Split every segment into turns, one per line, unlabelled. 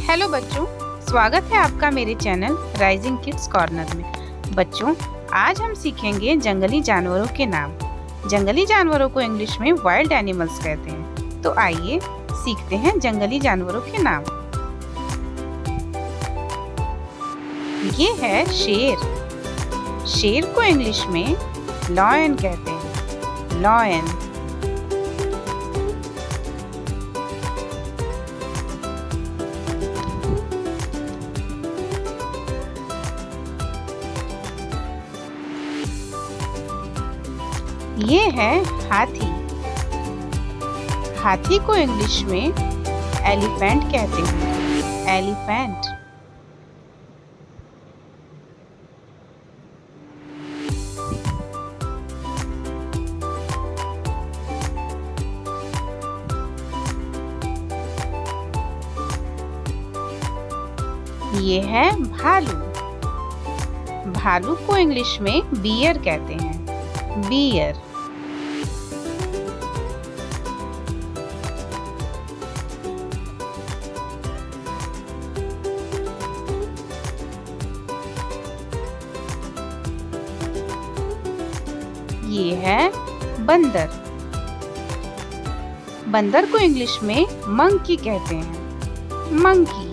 Hello बच्चों, स्वागत है आपका मेरे चैनल राइजिंग किड्स कॉर्नर में। बच्चों, आज हम सीखेंगे जंगली जानवरों के नाम। जंगली जानवरों को इंग्लिश में वाइल्ड एनिमल्स कहते हैं। तो आइए सीखते हैं जंगली जानवरों के नाम। ये है शेर। शेर को इंग्लिश में लॉयन कहते हैं। लॉयन। ये है हाथी। हाथी को इंग्लिश में एलिफेंट कहते हैं। एलिफेंट। ये है भालू। भालू को इंग्लिश में बियर कहते हैं। बियर। ये है बंदर। बंदर को इंग्लिश में मंकी कहते हैं। मंकी।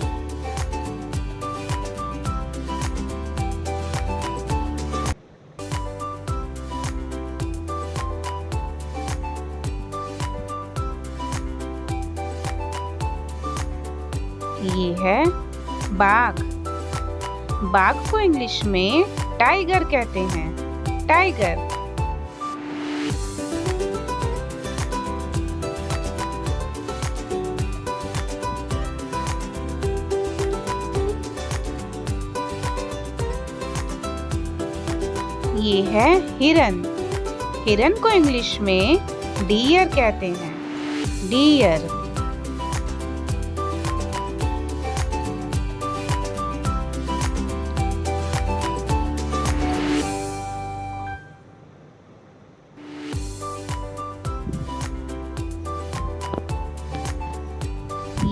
ये है बाघ। बाघ को इंग्लिश में टाइगर कहते हैं। टाइगर। ये है हिरन। हिरन को इंग्लिश में डियर कहते हैं। डियर।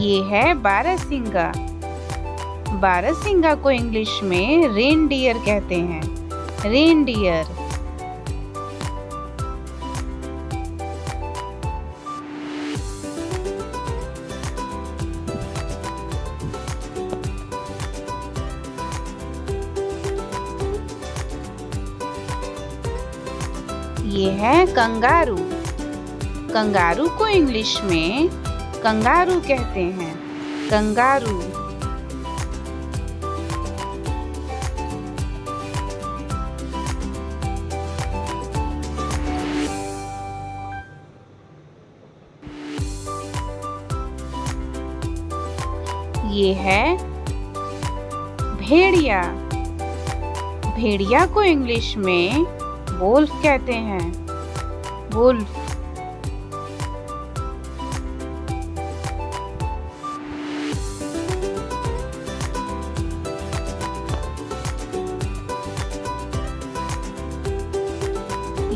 ये है बारहसिंगा। बारहसिंगा को इंग्लिश में रेनडियर कहते हैं। रेनडियर। ये है कंगारू। कंगारू को इंग्लिश में कंगारू कहते हैं। कंगारू। ये है भेड़िया। भेड़िया को इंग्लिश में वोल्फ कहते हैं। वोल्फ।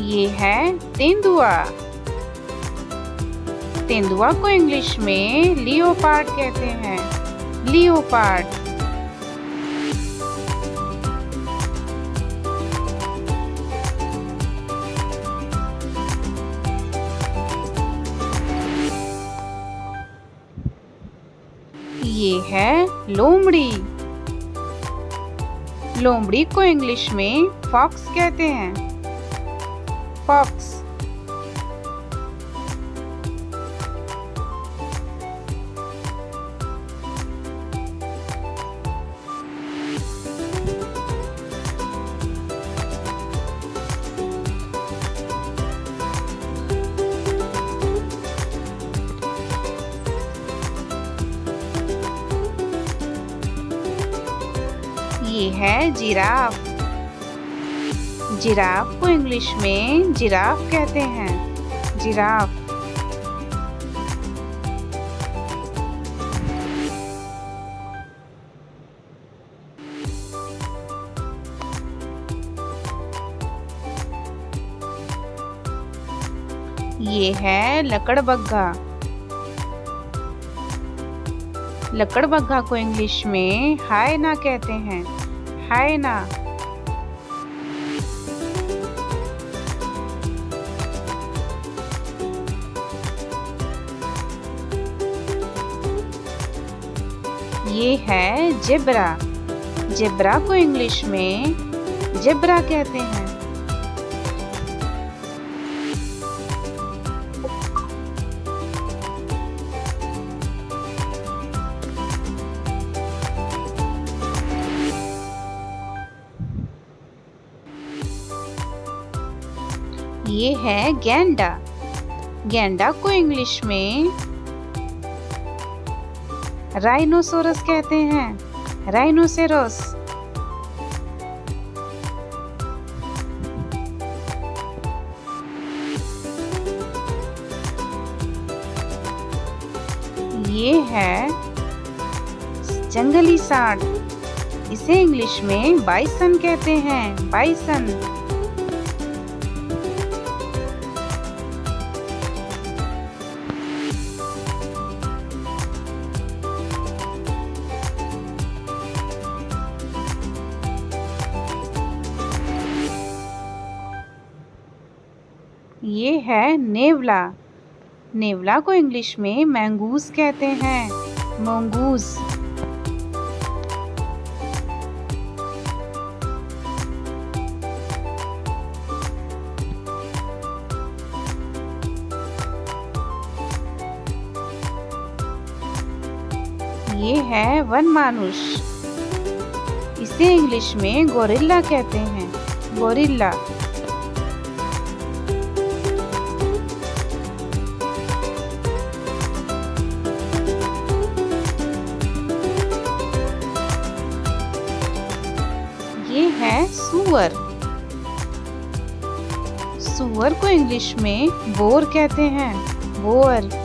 ये है तेंदुआ। तेंदुआ को इंग्लिश में लियोपार्ड कहते हैं। लियोपार्ड। ये है लोमड़ी। लोमड़ी को इंग्लिश में फॉक्स कहते हैं। फॉक्स। ये है जिराफ। जिराफ को इंग्लिश में जिराफ कहते हैं। जिराफ। ये है लकड़बग्गा। लकड़बग्घा को इंग्लिश में हायना कहते हैं, हायना। ये है जेब्रा। जेब्रा को इंग्लिश में जेब्रा कहते हैं। ये है गैंडा। गैंडा को इंग्लिश में राइनोसोरस कहते हैं, राइनोसेरोस। ये है जंगली सांड। इसे इंग्लिश में बाइसन कहते हैं, बाइसन। ये है नेवला। नेवला को इंग्लिश में मैंगूस कहते हैं, मोंगूस। ये है वनमानुष। इसे इंग्लिश में गोरिल्ला कहते हैं, गोरिल्ला। ये है सूअर। सूअर को इंग्लिश में बोर कहते हैं, बोर।